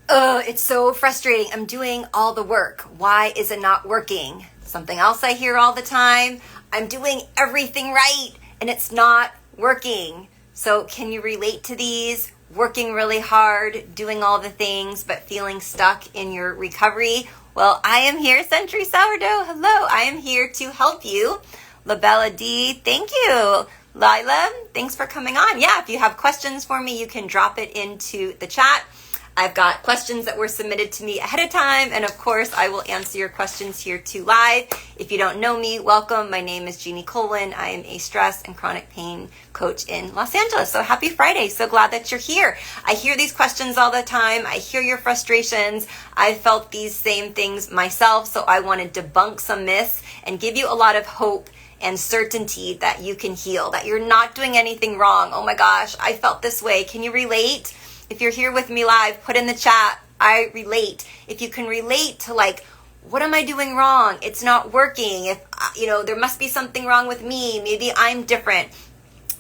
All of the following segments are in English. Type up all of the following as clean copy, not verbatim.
Oh, it's so frustrating. I'm doing all the work. Why is it not working? Something else I hear all the time. I'm doing everything right and it's not working. So can you relate to these? Working really hard, doing all the things, but feeling stuck in your recovery? Well, I am here, Century Sourdough. Hello, I am here to help you. LaBella D, thank you. Lila, thanks for coming on. Yeah, if you have questions for me, you can drop it into the chat. I've got questions that were submitted to me ahead of time, and of course, I will answer your questions here too live. If you don't know me, welcome. My name is Jeannie Colwin. I am a stress and chronic pain coach in Los Angeles. So happy Friday. So glad that you're here. I hear these questions all the time. I hear your frustrations. I've felt these same things myself, so I want to debunk some myths and give you a lot of hope and certainty that you can heal, that you're not doing anything wrong. Oh my gosh, I felt this way. Can you relate? If you're here with me live, put in the chat, I relate. If you can relate to what am I doing wrong? It's not working. If, there must be something wrong with me. Maybe I'm different.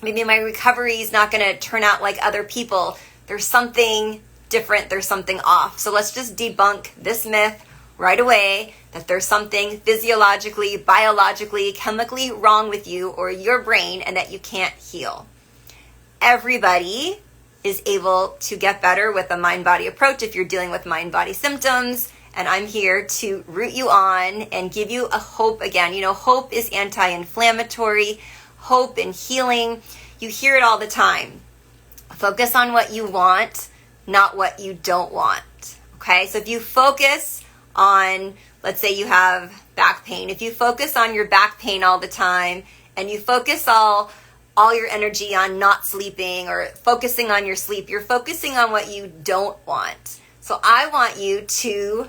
Maybe my recovery is not going to turn out like other people. There's something different. There's something off. So let's just debunk this myth right away that there's something physiologically, biologically, chemically wrong with you or your brain and that you can't heal. Everybody is able to get better with a mind-body approach if you're dealing with mind-body symptoms. And I'm here to root you on and give you a hope again. Hope is anti-inflammatory, hope and healing. You hear it all the time. Focus on what you want, not what you don't want. Okay, so if you focus on, let's say you have back pain. If you focus on your back pain all the time and you focus all your energy on not sleeping or focusing on your sleep, you're focusing on what you don't want. So I want you to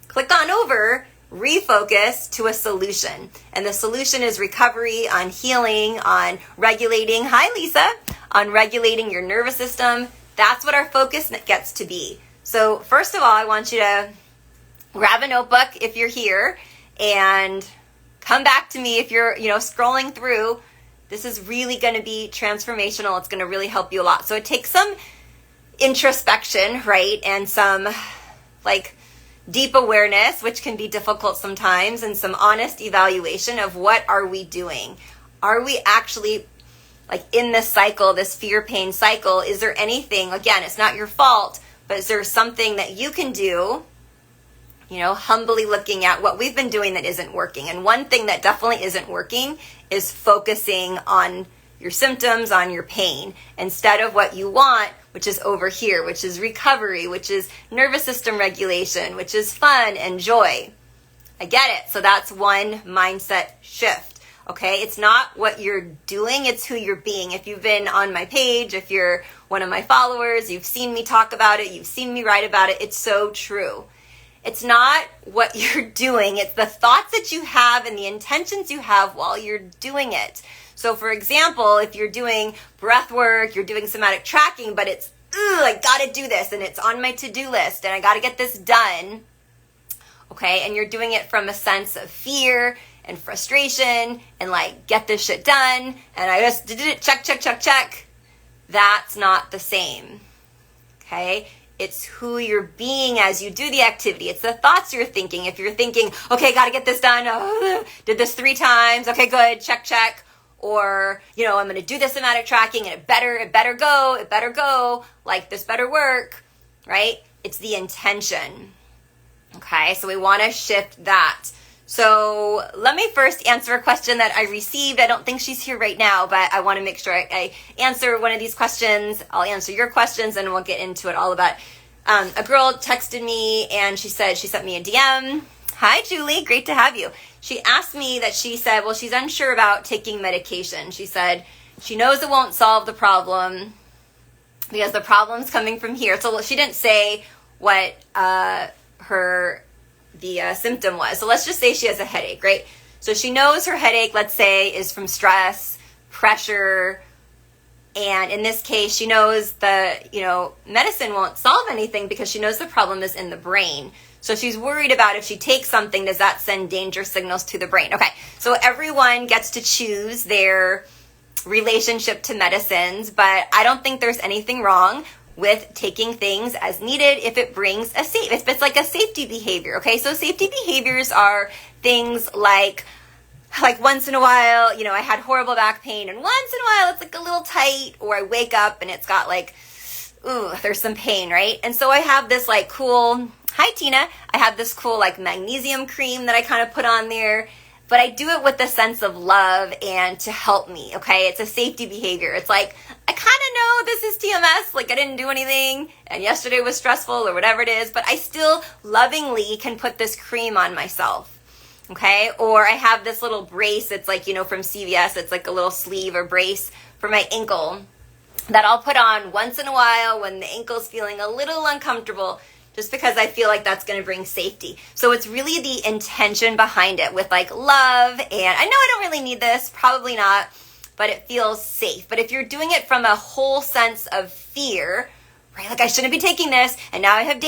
click on over, refocus to a solution. And the solution is recovery, on healing, on regulating. Hi, Lisa. On regulating your nervous system. That's what our focus gets to be. So first of all, I want you to grab a notebook if you're here and come back to me if you're, scrolling through. This is really going to be transformational. It's going to really help you a lot. So it takes some introspection, right? And some deep awareness, which can be difficult sometimes, and some honest evaluation of what are we doing? Are we actually in this cycle, this fear pain cycle? Is there anything, again, it's not your fault, but is there something that you can do, humbly looking at what we've been doing that isn't working? And one thing that definitely isn't working is focusing on your symptoms, on your pain, instead of what you want, which is over here, which is recovery, which is nervous system regulation, which is fun and joy. I get it. So that's one mindset shift. Okay, it's not what you're doing, it's who you're being. If you've been on my page, if you're one of my followers, you've seen me talk about it, you've seen me write about it, it's so true. It's not what you're doing, it's the thoughts that you have and the intentions you have while you're doing it. So for example, if you're doing breath work, you're doing somatic tracking, but it's, I gotta do this and it's on my to-do list and I gotta get this done, okay? And you're doing it from a sense of fear and frustration and get this shit done and I just did it, check. That's not the same, okay? It's who you're being as you do the activity. It's the thoughts you're thinking. If you're thinking, okay, got to get this done. Oh, did this 3 times. Okay, good. Check. Or, I'm going to do this somatic tracking and it better go. This better work, right? It's the intention. Okay, so we want to shift that. So let me first answer a question that I received. I don't think she's here right now, but I want to make sure I answer one of these questions. I'll answer your questions and we'll get into it all about. A girl texted me and she sent me a DM. Hi, Julie. Great to have you. She asked me that she said, well, she's unsure about taking medication. She said she knows it won't solve the problem because the problem's coming from here. So she didn't say what the symptom was. So let's just say she has a headache, right? So she knows her headache, let's say, is from stress, pressure, and in this case, she knows the, medicine won't solve anything because she knows the problem is in the brain. So she's worried about if she takes something, does that send danger signals to the brain? Okay, so everyone gets to choose their relationship to medicines, but I don't think there's anything wrong with taking things as needed if if it's like a safety behavior, okay? So safety behaviors are things like once in a while, I had horrible back pain, and once in a while it's like a little tight, or I wake up and it's got like, ooh, there's some pain, right? And so I have this like cool, hi Tina, I have this cool like magnesium cream that I kind of put on there, but I do it with a sense of love and to help me, okay? It's a safety behavior. It's like, I kind of know this is TMS, like I didn't do anything, and yesterday was stressful or whatever it is, but I still lovingly can put this cream on myself. Okay, or I have this little brace, it's like, from CVS, it's like a little sleeve or brace for my ankle that I'll put on once in a while when the ankle's feeling a little uncomfortable, just because I feel like that's going to bring safety. So it's really the intention behind it with like love, and I know I don't really need this, probably not, but it feels safe. But if you're doing it from a whole sense of fear, right, like I shouldn't be taking this, and now I have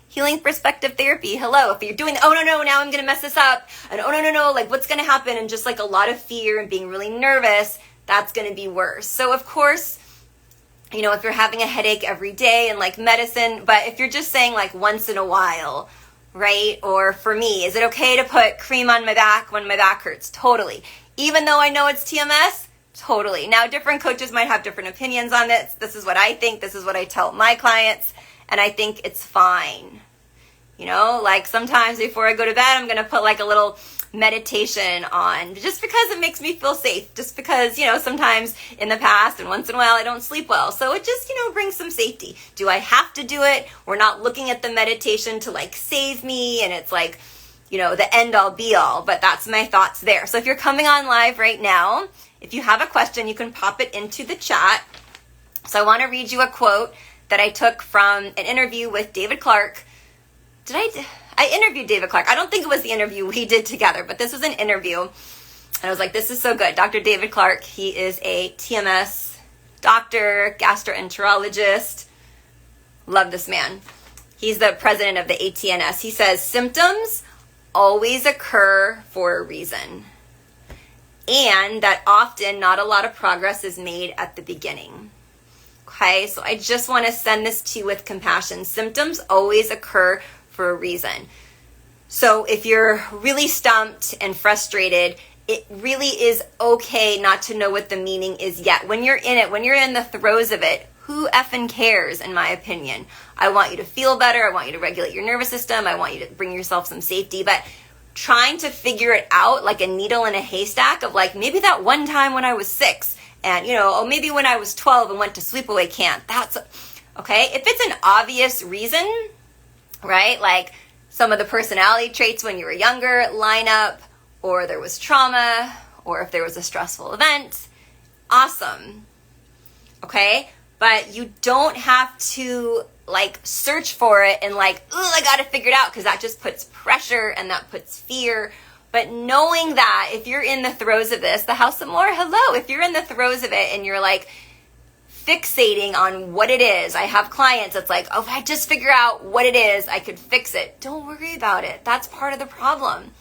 healing perspective therapy, hello. If you're doing, oh no, now I'm going to mess this up, and oh no, like what's going to happen, and just like a lot of fear and being really nervous, that's going to be worse. So of course, if you're having a headache every day and like medicine, but if you're just saying like once in a while, right? Or for me, is it okay to put cream on my back when my back hurts? Totally. Even though I know it's TMS, totally. Now, different coaches might have different opinions on this. This is what I think. This is what I tell my clients. And I think it's fine. Like sometimes before I go to bed, I'm going to put like a little meditation on, just because it makes me feel safe, just because, sometimes in the past and once in a while I don't sleep well. So it just, brings some safety. Do I have to do it? We're not looking at the meditation to like save me, and it's like, the end all be all, but that's my thoughts there. So if you're coming on live right now, if you have a question, you can pop it into the chat. So I want to read you a quote that I took from an interview with David Clark. I interviewed David Clark. I don't think it was the interview we did together, but this was an interview. And I was like, this is so good. Dr. David Clark, he is a TMS doctor, gastroenterologist. Love this man. He's the president of the ATNS. He says, symptoms always occur for a reason, and that often not a lot of progress is made at the beginning. Okay, so I just want to send this to you with compassion. Symptoms always occur for a reason. So if you're really stumped and frustrated, it really is okay not to know what the meaning is yet. When you're in it, when you're in the throes of it, who effing cares, in my opinion? I want you to feel better. I want you to regulate your nervous system. I want you to bring yourself some safety. But trying to figure it out like a needle in a haystack of like, maybe that one time when I was 6 and, maybe when I was 12 and went to sleepaway camp. That's okay. If it's an obvious reason, right? Like some of the personality traits when you were younger line up, or there was trauma, or if there was a stressful event, awesome. Okay? But you don't have to like search for it and like, oh, I got to figure it out, because that just puts pressure and that puts fear. But knowing that if you're in the throes of this, the House of More, hello, if you're in the throes of it and you're like fixating on what it is, I have clients that's like, oh, if I just figure out what it is, I could fix it. Don't worry about it. That's part of the problem.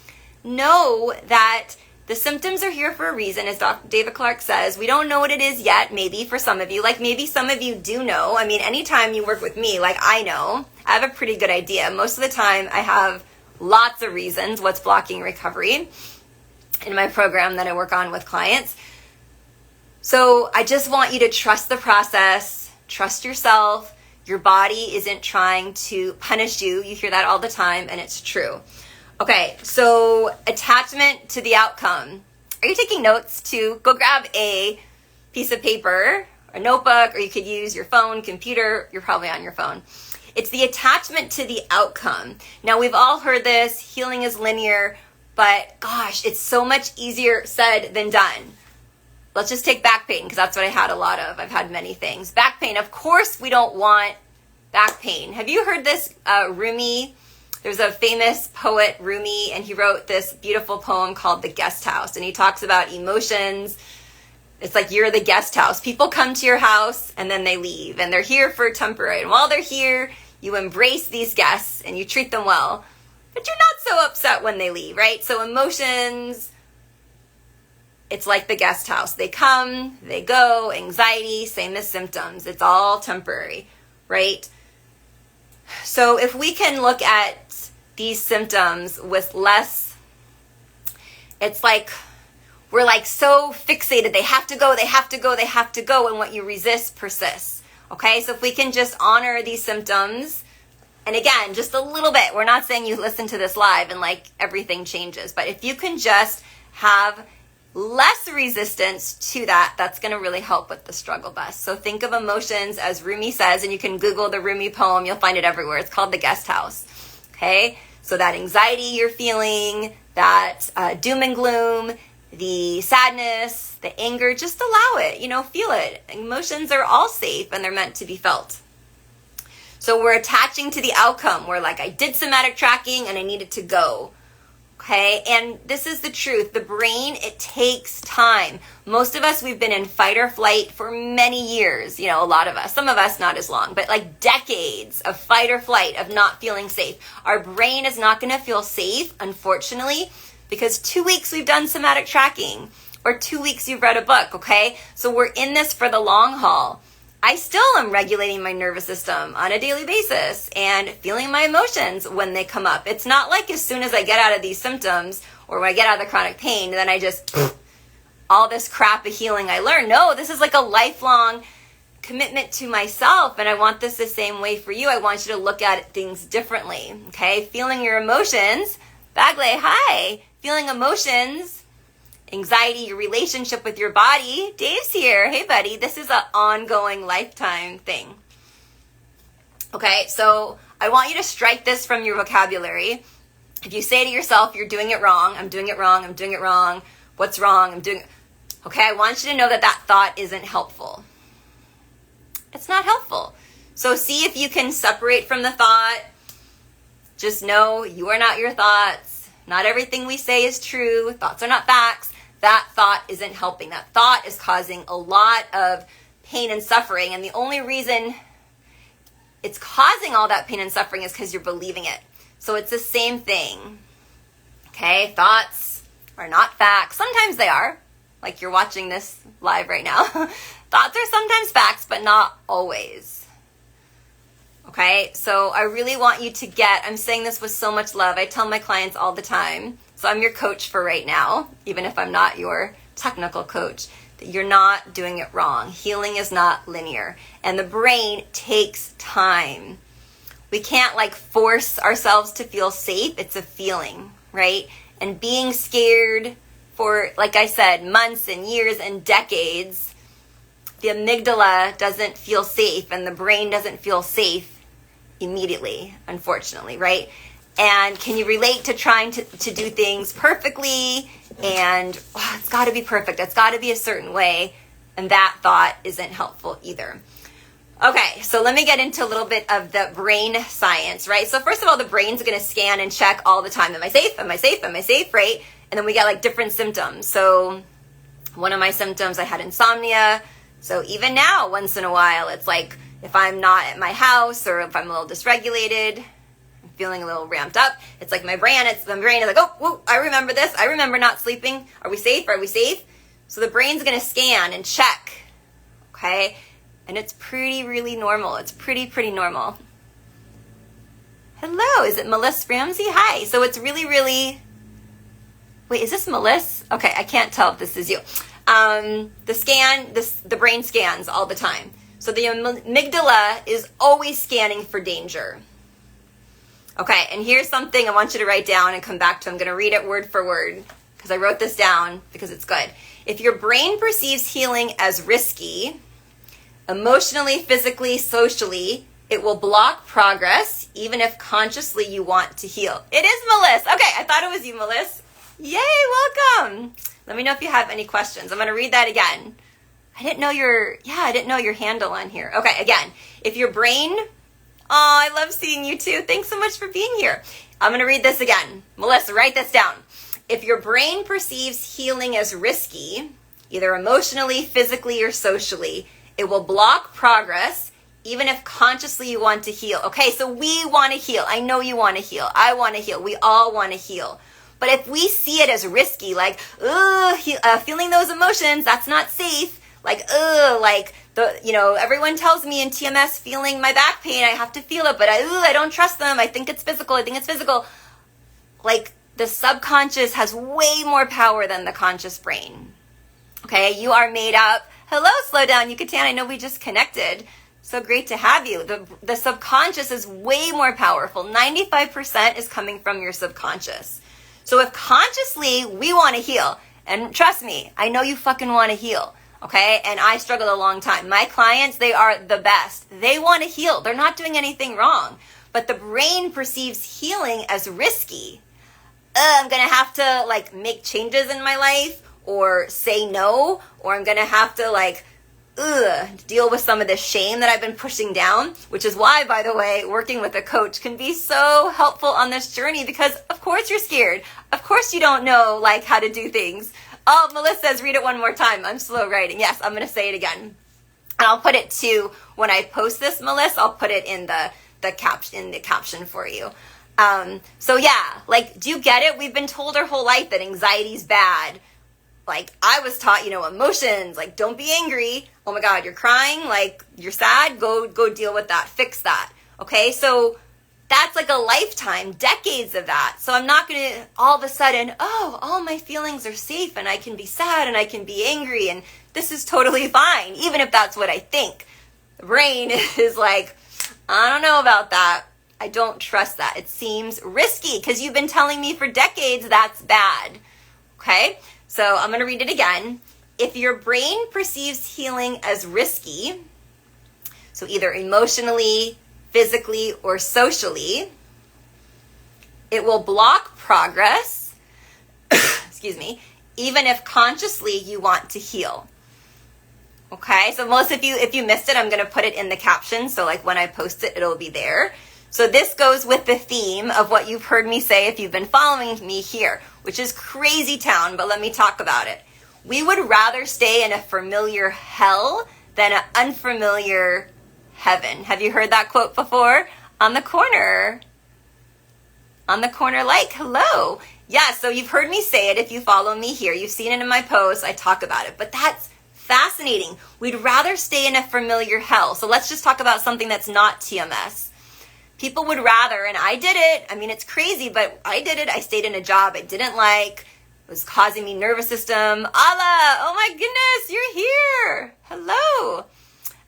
Know that the symptoms are here for a reason, as Dr. David Clark says. We don't know what it is yet, maybe for some of you. Like maybe some of you do know. I mean, anytime you work with me, like I know, I have a pretty good idea. Most of the time I have lots of reasons what's blocking recovery in my program that I work on with clients. So I just want you to trust the process, trust yourself. Your body isn't trying to punish you. You hear that all the time, and it's true. Okay, so attachment to the outcome. Are you taking notes too? Go grab a piece of paper, a notebook, or you could use your phone, computer. You're probably on your phone. It's the attachment to the outcome. Now, we've all heard this, healing is linear, but gosh, it's so much easier said than done. Let's just take back pain, because that's what I had a lot of. I've had many things. Back pain, of course we don't want back pain. Have you heard this Rumi? There's a famous poet, Rumi, and he wrote this beautiful poem called The Guest House. And he talks about emotions. It's like you're the guest house. People come to your house and then they leave. And they're here for temporary. And while they're here, you embrace these guests and you treat them well. But you're not so upset when they leave, right? So emotions, it's like the guest house. They come, they go, anxiety, same as symptoms. It's all temporary. right? So if we can look at these symptoms with less, it's like we're like so fixated, they have to go, they have to go, they have to go, and what you resist persists. Okay, so if we can just honor these symptoms, and again, just a little bit, we're not saying you listen to this live and like everything changes, but if you can just have less resistance to that, that's going to really help with the struggle bus. So think of emotions as Rumi says, and you can Google the Rumi poem, you'll find it everywhere. It's called The Guest House. Okay, so that anxiety you're feeling, that doom and gloom, the sadness, the anger, just allow it, feel it. Emotions are all safe and they're meant to be felt. So we're attaching to the outcome. We're like, I did somatic tracking and I needed to go. Okay, and this is the truth. The brain, it takes time. Most of us, we've been in fight or flight for many years. A lot of us, some of us not as long, but like decades of fight or flight, of not feeling safe. Our brain is not going to feel safe, unfortunately, because 2 weeks we've done somatic tracking, or 2 weeks you've read a book, okay? So we're in this for the long haul. I still am regulating my nervous system on a daily basis and feeling my emotions when they come up. It's not like as soon as I get out of these symptoms or when I get out of the chronic pain, then I just, all this crap of healing I learned. No, this is like a lifelong commitment to myself, and I want this the same way for you. I want you to look at things differently, okay? Feeling your emotions, Bagley, hi. Feeling emotions, anxiety, your relationship with your body. Dave's here. Hey, buddy. This is an ongoing lifetime thing. Okay, so I want you to strike this from your vocabulary. If you say to yourself, you're doing it wrong, I'm doing it wrong, I'm doing it wrong, what's wrong, I'm doing it. Okay, I want you to know that that thought isn't helpful. It's not helpful. So see if you can separate from the thought. Just know you are not your thoughts. Not everything we say is true. Thoughts are not facts. That thought isn't helping. That thought is causing a lot of pain and suffering. And the only reason it's causing all that pain and suffering is because you're believing it. So it's the same thing. Okay? Thoughts are not facts. Sometimes they are. Like you're watching this live right now. Thoughts are sometimes facts, but not always. Okay? So I really want you to get, I'm saying this with so much love. I tell my clients all the time. So I'm your coach for right now, even if I'm not your technical coach, that you're not doing it wrong. Healing is not linear. And the brain takes time. We can't force ourselves to feel safe. It's a feeling, right? And being scared for, like I said, months and years and decades, the amygdala doesn't feel safe and the brain doesn't feel safe immediately, unfortunately, right? And can you relate to trying to do things perfectly? And it's got to be perfect. It's got to be a certain way. And that thought isn't helpful either. Okay, so let me get into a little bit of the brain science, right? So first of all, the brain's going to scan and check all the time. Am I safe? Am I safe? Am I safe? Right? And then we get different symptoms. So one of my symptoms, I had insomnia. So even now, once in a while, it's like if I'm not at my house or if I'm a little dysregulated, feeling a little ramped up, it's like my brain is like, oh, whoa, I remember this. I remember not sleeping. Are we safe? Are we safe? So the brain's going to scan and check. Okay. And it's really normal. It's pretty normal. Hello. Is it Melissa Ramsey? Hi. So it's really, wait, is this Melissa? Okay. I can't tell if this is you. The brain scans all the time. So the amygdala is always scanning for danger. Okay, and here's something I want you to write down and come back to. I'm going to read it word for word because I wrote this down because it's good. If your brain perceives healing as risky, emotionally, physically, socially, it will block progress even if consciously you want to heal. It is Melissa. Okay, I thought it was you, Melissa. Yay, welcome. Let me know if you have any questions. I'm going to read that again. I didn't know your handle on here. Okay, again, if your brain... Oh, I love seeing you too. Thanks so much for being here. I'm going to read this again. Melissa, write this down. If your brain perceives healing as risky, either emotionally, physically, or socially, it will block progress, even if consciously you want to heal. Okay, so we want to heal. I know you want to heal. I want to heal. We all want to heal. But if we see it as risky, feeling those emotions, that's not safe. Everyone tells me in TMS feeling my back pain, I have to feel it, but I don't trust them. I think it's physical. Like, the subconscious has way more power than the conscious brain. Okay, you are made up. Hello, Slow Down Yucatan. I know we just connected. So great to have you. The subconscious is way more powerful. 95% is coming from your subconscious. So if consciously we want to heal, and trust me, I know you fucking want to heal, okay? And I struggled a long time. My clients, they are the best. They want to heal. They're not doing anything wrong. But the brain perceives healing as risky. I'm going to have to make changes in my life, or say no, or I'm going to have to deal with some of the shame that I've been pushing down, which is why, by the way, working with a coach can be so helpful on this journey, because of course you're scared. Of course you don't know how to do things. Oh, Melissa says, read it one more time. I'm slow writing. Yes, I'm going to say it again. And I'll put it to, when I post this, Melissa, I'll put it in the caption for you. So yeah, do you get it? We've been told our whole life that anxiety's bad. I was taught, emotions, don't be angry. Oh my God, you're crying, you're sad, go deal with that, fix that. Okay, so that's a lifetime, decades of that. So I'm not going to all of a sudden, all my feelings are safe and I can be sad and I can be angry and this is totally fine, even if that's what I think. The brain is I don't know about that. I don't trust that. It seems risky because you've been telling me for decades that's bad. Okay? So I'm going to read it again. If your brain perceives healing as risky, so either emotionally, physically, or socially, it will block progress, excuse me, even if consciously you want to heal. Okay, so Melissa, if you missed it, I'm going to put it in the caption. So when I post it, it'll be there. So this goes with the theme of what you've heard me say if you've been following me here, which is crazy town, but let me talk about it. We would rather stay in a familiar hell than an unfamiliar heaven. Have you heard that quote before? On the corner, hello. Yeah, so you've heard me say it if you follow me here. You've seen it in my posts. I talk about it, but that's fascinating. We'd rather stay in a familiar hell. So let's just talk about something that's not TMS. People would rather, and I did it. I mean, it's crazy, but I did it. I stayed in a job I didn't like. It was causing me nervous system. Ala, oh my goodness, you're here. Hello.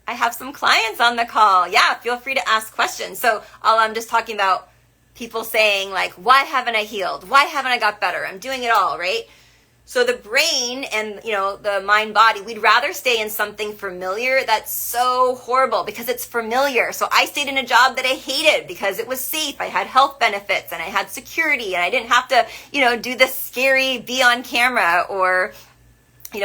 I have some clients on the call. Yeah, feel free to ask questions. So I'm just talking about people saying why haven't I healed? Why haven't I got better? I'm doing it all, right? So the brain and, the mind body, we'd rather stay in something familiar that's so horrible because it's familiar. So I stayed in a job that I hated because it was safe. I had health benefits and I had security and I didn't have to, do this scary be on camera or,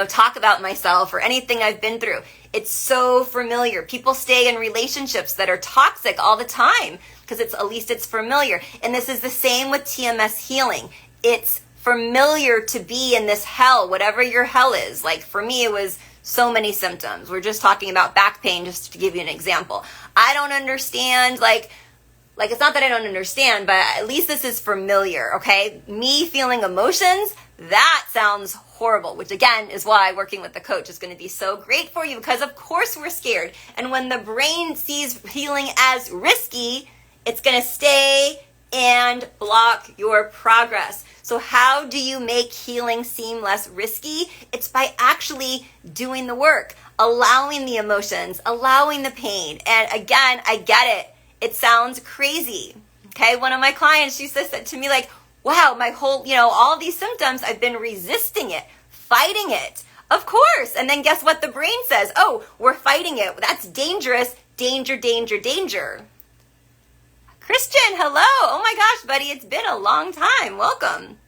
talk about myself or anything I've been through. It's so familiar. People stay in relationships that are toxic all the time because at least it's familiar. And this is the same with TMS healing. It's familiar to be in this hell, whatever your hell is. For me, it was so many symptoms. We're just talking about back pain, just to give you an example. I don't understand, it's not that I don't understand, but at least this is familiar, okay? Me feeling emotions, that sounds horrible, which again is why working with the coach is going to be so great for you, because of course we're scared. And when the brain sees healing as risky, it's going to stay and block your progress. So how do you make healing seem less risky? It's by actually doing the work, allowing the emotions, allowing the pain. And again, I get it. It sounds crazy. Okay, one of my clients, she said to me wow, my whole, all these symptoms, I've been resisting it, fighting it. Of course. And then guess what the brain says? Oh, we're fighting it. That's dangerous. Danger, danger, danger. Christian, hello. Oh my gosh, buddy, it's been a long time. Welcome.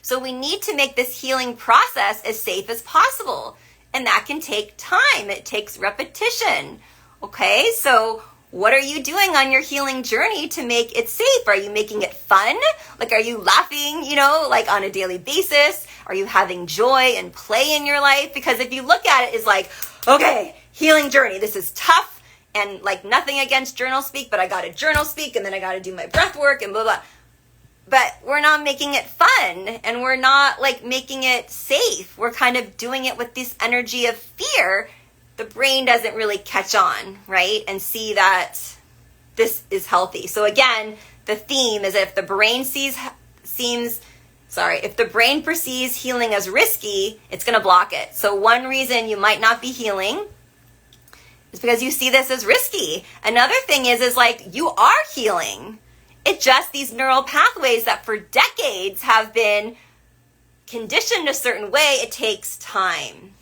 So we need to make this healing process as safe as possible. And that can take time. It takes repetition. Okay, so what are you doing on your healing journey to make it safe? Are you making it fun? Are you laughing, on a daily basis? Are you having joy and play in your life? Because if you look at it as okay, healing journey, this is tough. And nothing against journal speak, but I got to journal speak and then I got to do my breath work and blah, blah. But we're not making it fun and we're not making it safe. We're kind of doing it with this energy of fear. the brain doesn't really catch on, right? And see that this is healthy. So again, the theme is if the brain if the brain perceives healing as risky, it's going to block it. So one reason you might not be healing is because you see this as risky. Another thing is like you are healing. It's just these neural pathways that for decades have been conditioned a certain way. It takes time.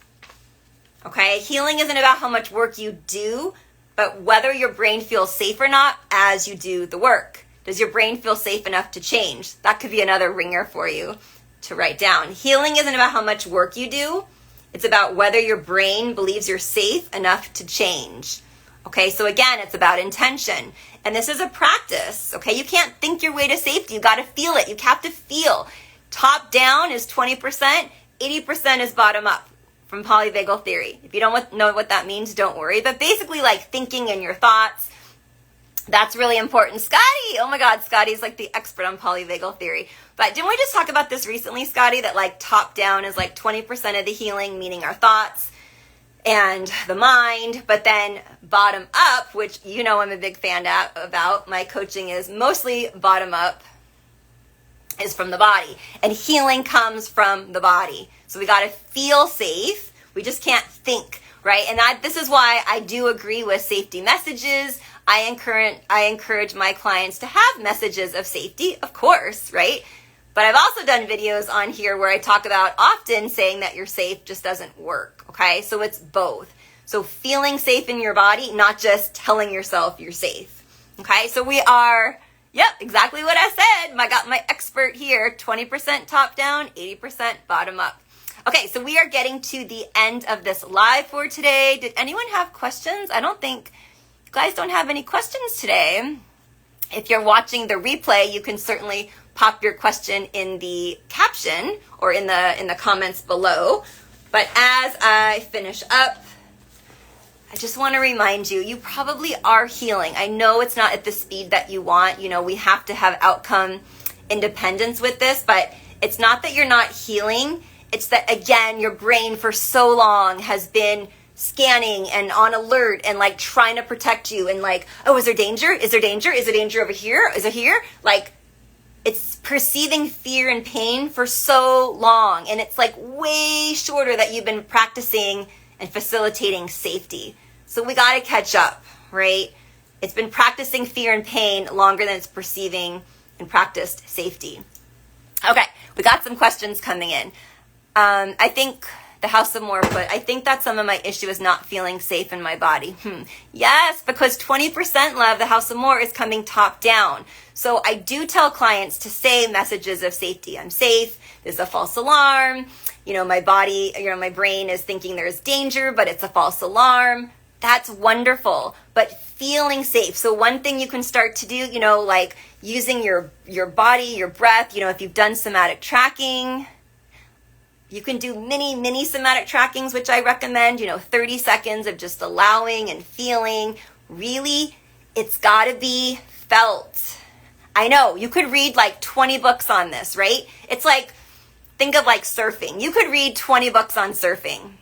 Okay? Healing isn't about how much work you do, but whether your brain feels safe or not as you do the work. Does your brain feel safe enough to change? That could be another ringer for you to write down. Healing isn't about how much work you do. It's about whether your brain believes you're safe enough to change. Okay, so again, it's about intention. And this is a practice, okay? You can't think your way to safety. You got to feel it. You have to feel. Top down is 20%, 80% is bottom up from polyvagal theory. If you don't know what that means, don't worry. But basically like thinking in your thoughts, that's really important. Scotty, oh my God, Scotty's like the expert on polyvagal theory. But didn't we just talk about this recently, Scotty, that like top down is like 20% of the healing, meaning our thoughts and the mind, but then bottom up, which you know I'm a big fan about, my coaching is mostly bottom up, is from the body. And healing comes from the body. So we got to feel safe. We just can't think, right? And this is why I do agree with safety messages. I encourage my clients to have messages of safety, of course, right? But I've also done videos on here where I talk about often saying that you're safe just doesn't work, okay? So it's both. So feeling safe in your body, not just telling yourself you're safe, okay? So we are, yep, exactly what I said. I got my expert here, 20% top down, 80% bottom up. Okay, so we are getting to the end of this live for today. Did anyone have questions? I don't think you guys don't have any questions today. If you're watching the replay, you can certainly pop your question in the caption or in the comments below. But as I finish up, I just want to remind you, you probably are healing. I know it's not at the speed that you want. You know, we have to have outcome independence with this, but it's not that you're not healing. It's that, again, your brain for so long has been scanning and on alert and like trying to protect you and like, oh, is there danger? Is there danger? Is there danger over here? Is it here? Like, it's perceiving fear and pain for so long. And it's like way shorter that you've been practicing and facilitating safety. So we got to catch up, right? It's been practicing fear and pain longer than it's perceiving and practiced safety. Okay, we got some questions coming in. I think the House of More put, I think that some of my issue is not feeling safe in my body. Yes, because 20% love, the House of More is coming top down. So I do tell clients to say messages of safety. I'm safe. There's a false alarm. You know, my body, my brain is thinking there's danger, but it's a false alarm. That's wonderful. But feeling safe. So one thing you can start to do, like using your body, your breath, if you've done somatic tracking, you can do mini somatic trackings, which I recommend, 30 seconds of just allowing and feeling. Really, it's got to be felt. I know, you could read like 20 books on this, right? It's like, think of like surfing. You could read 20 books on surfing.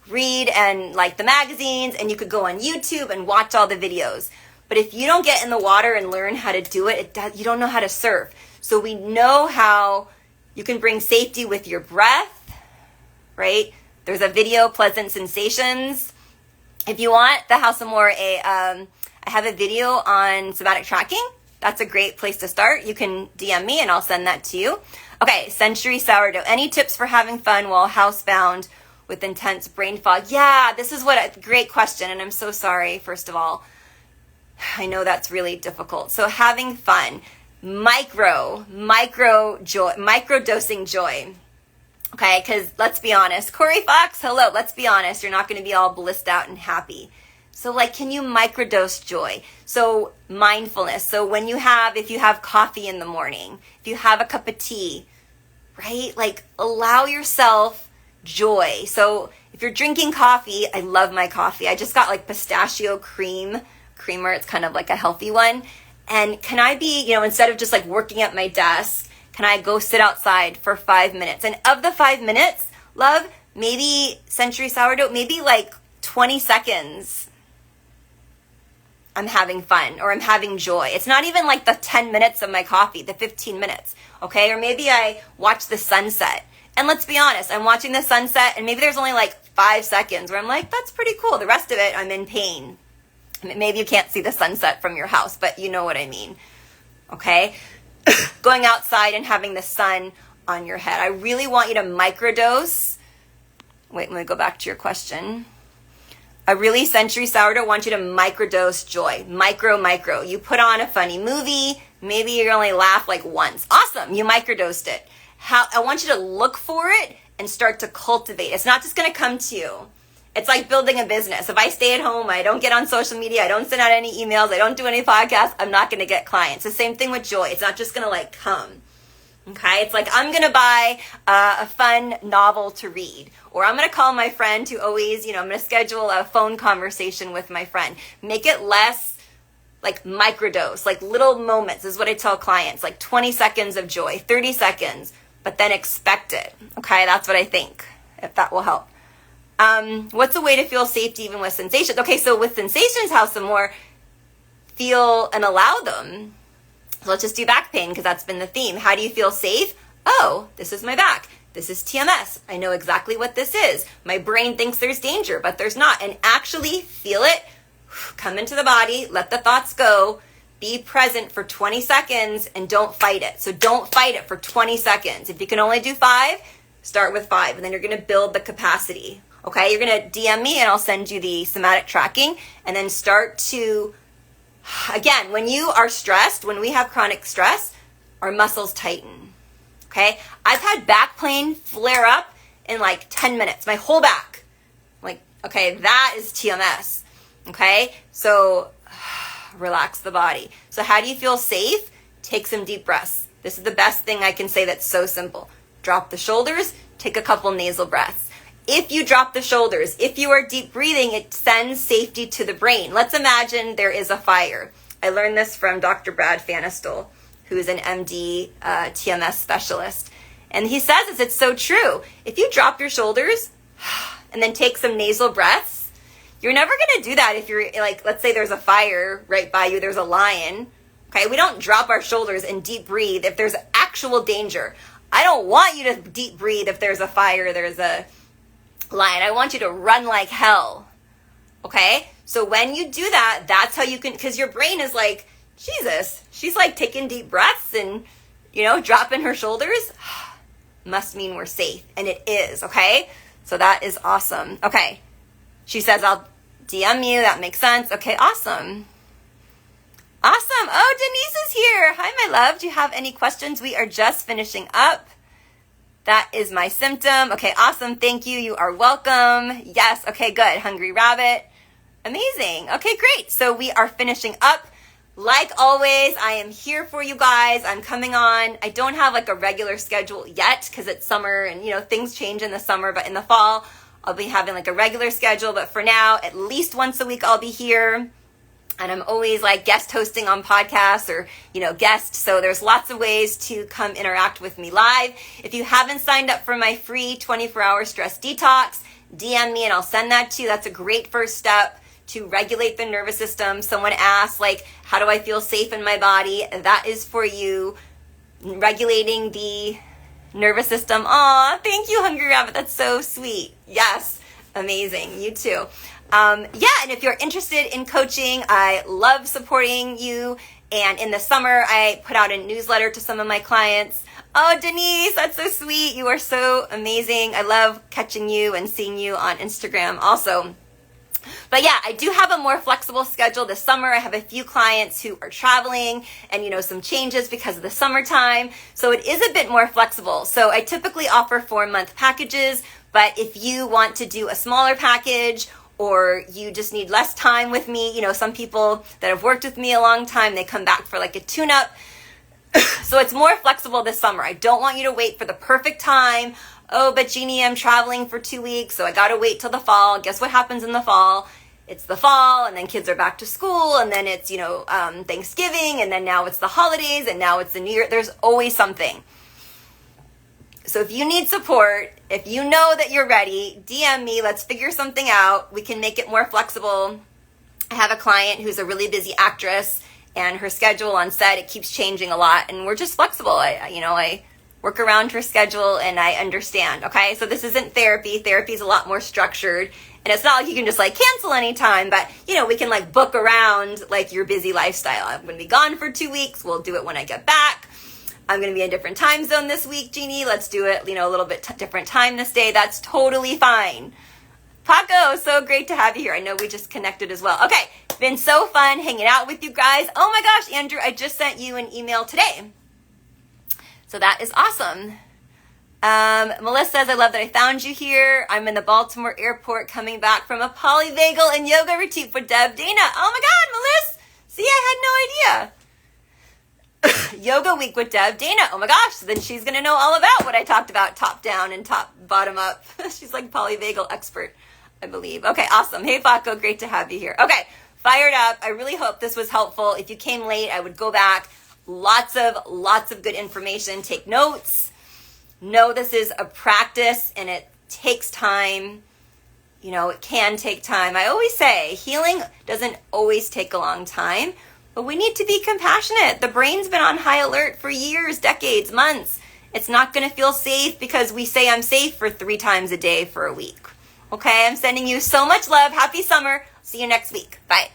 Read and like the magazines, and you could go on YouTube and watch all the videos. But if you don't get in the water and learn how to do it, you don't know how to surf. So we know how you can bring safety with your breath, right? There's a video, Pleasant Sensations. If you want the House of More, I have a video on somatic tracking. That's a great place to start. You can DM me and I'll send that to you. Okay, Century Sourdough. Any tips for having fun while housebound with intense brain fog? Yeah, this is great question, and I'm so sorry, first of all. I know that's really difficult. So having fun, micro dosing joy. Okay, because let's be honest. Corey Fox, hello, let's be honest. You're not going to be all blissed out and happy. So like, can you microdose joy? So mindfulness. So if you have coffee in the morning, if you have a cup of tea, right? Like allow yourself joy. So if you're drinking coffee, I love my coffee. I just got like pistachio creamer. It's kind of like a healthy one. And can I be, instead of just like working at my desk, can I go sit outside for 5 minutes? And of the 5 minutes, love, maybe Century Sourdough, maybe like 20 seconds, I'm having fun or I'm having joy. It's not even like the 10 minutes of my coffee, the 15 minutes, okay? Or maybe I watch the sunset. And let's be honest, I'm watching the sunset and maybe there's only like 5 seconds where I'm like, that's pretty cool. The rest of it, I'm in pain. Maybe you can't see the sunset from your house, but you know what I mean, okay? Going outside and having the sun on your head. I really want you to microdose. Wait, let me go back to your question. A really century sourdough wants you to microdose joy. Micro. You put on a funny movie. Maybe you only laugh like once. Awesome. You microdosed it. I want you to look for it and start to cultivate. It's not just going to come to you. It's like building a business. If I stay at home, I don't get on social media, I don't send out any emails, I don't do any podcasts, I'm not going to get clients. The same thing with joy. It's not just going to like come. Okay, it's like I'm going to buy a fun novel to read, or I'm going to call my friend who always, I'm going to schedule a phone conversation with my friend. Make it less like microdose, like little moments is what I tell clients, like 20 seconds of joy, 30 seconds, but then expect it. Okay, that's what I think, if that will help. What's a way to feel safety even with sensations? Okay, so with sensations, how some more feel and allow them. So let's just do back pain because that's been the theme. How do you feel safe? Oh, this is my back. This is TMS. I know exactly what this is. My brain thinks there's danger, but there's not. And actually feel it. Come into the body. Let the thoughts go. Be present for 20 seconds and don't fight it. So don't fight it for 20 seconds. If you can only do 5, start with 5. And then you're going to build the capacity. Okay, you're going to DM me and I'll send you the somatic tracking. And then start to... Again, when you are stressed, when we have chronic stress, our muscles tighten, okay? I've had back pain flare up in like 10 minutes, my whole back. Like, okay, that is TMS, okay? So relax the body. So how do you feel safe? Take some deep breaths. This is the best thing I can say that's so simple. Drop the shoulders, take a couple nasal breaths. If you drop the shoulders, if you are deep breathing, it sends safety to the brain. Let's imagine there is a fire. I learned this from Dr. Brad Fanistel, who is an MD TMS specialist. And he says this, it's so true. If you drop your shoulders and then take some nasal breaths, you're never going to do that if you're like, let's say there's a fire right by you, there's a lion. Okay, we don't drop our shoulders and deep breathe if there's actual danger. I don't want you to deep breathe if there's a fire, there's a lion. I want you to run like hell. Okay? So when you do that, that's how you can, because your brain is like, Jesus, she's like taking deep breaths and, dropping her shoulders. Must mean we're safe. And it is, okay? So that is awesome. Okay. She says, I'll DM you. That makes sense. Okay, awesome. Awesome. Oh, Denise is here. Hi, my love. Do you have any questions? We are just finishing up. That is my symptom. Okay, awesome. Thank you. You are welcome. Yes. Okay, good. Hungry rabbit. Amazing. Okay, great. So we are finishing up. Like always, I am here for you guys. I'm coming on. I don't have like a regular schedule yet because it's summer and, things change in the summer. But in the fall, I'll be having like a regular schedule. But for now, at least once a week, I'll be here. And I'm always like guest hosting on podcasts or, guest. So there's lots of ways to come interact with me live. If you haven't signed up for my free 24-hour stress detox, DM me and I'll send that to you. That's a great first step to regulate the nervous system. Someone asked, like, how do I feel safe in my body? That is for you, regulating the nervous system. Aw, thank you, Hungry Rabbit. That's so sweet. Yes, amazing. You too. And if you're interested in coaching, I love supporting you. And in the summer, I put out a newsletter to some of my clients. Oh, Denise, that's so sweet. You are so amazing. I love catching you and seeing you on Instagram also. But yeah, I do have a more flexible schedule this summer. I have a few clients who are traveling and, some changes because of the summertime. So it is a bit more flexible. So I typically offer 4-month packages, but if you want to do a smaller package or you just need less time with me, some people that have worked with me a long time, they come back for like a tune-up. So it's more flexible this summer. I don't want you to wait for the perfect time. Oh, but Jeannie, I'm traveling for 2 weeks, so I got to wait till the fall. Guess what happens in the fall? It's the fall, and then kids are back to school, and then it's, Thanksgiving, and then now it's the holidays, and now it's the New Year. There's always something. So if you need support, if you know that you're ready, DM me. Let's figure something out. We can make it more flexible. I have a client who's a really busy actress, and her schedule on set, it keeps changing a lot, and we're just flexible. I work around her schedule, and I understand, okay? So this isn't therapy. Therapy is a lot more structured, and it's not like you can just like cancel anytime, but we can like book around like your busy lifestyle. I'm going to be gone for 2 weeks. We'll do it when I get back. I'm going to be in a different time zone this week, Jeannie. Let's do it, a little bit different time this day. That's totally fine. Paco, so great to have you here. I know we just connected as well. Okay, been so fun hanging out with you guys. Oh my gosh, Andrew, I just sent you an email today. So that is awesome. Melissa says, I love that I found you here. I'm in the Baltimore airport coming back from a polyvagal and yoga retreat for Deb Dana. Oh my God, Melissa. See, I had no idea. Yoga week with Deb Dana. Oh my gosh, so then she's going to know all about what I talked about, top down and bottom up. She's like polyvagal expert, I believe. Okay, awesome. Hey, Paco, great to have you here. Okay, fired up. I really hope this was helpful. If you came late, I would go back. Lots of good information. Take notes. Know this is a practice and it takes time. It can take time. I always say healing doesn't always take a long time. But we need to be compassionate. The brain's been on high alert for years, decades, months. It's not going to feel safe because we say I'm safe for 3 times a day for a week. Okay, I'm sending you so much love. Happy summer. See you next week. Bye.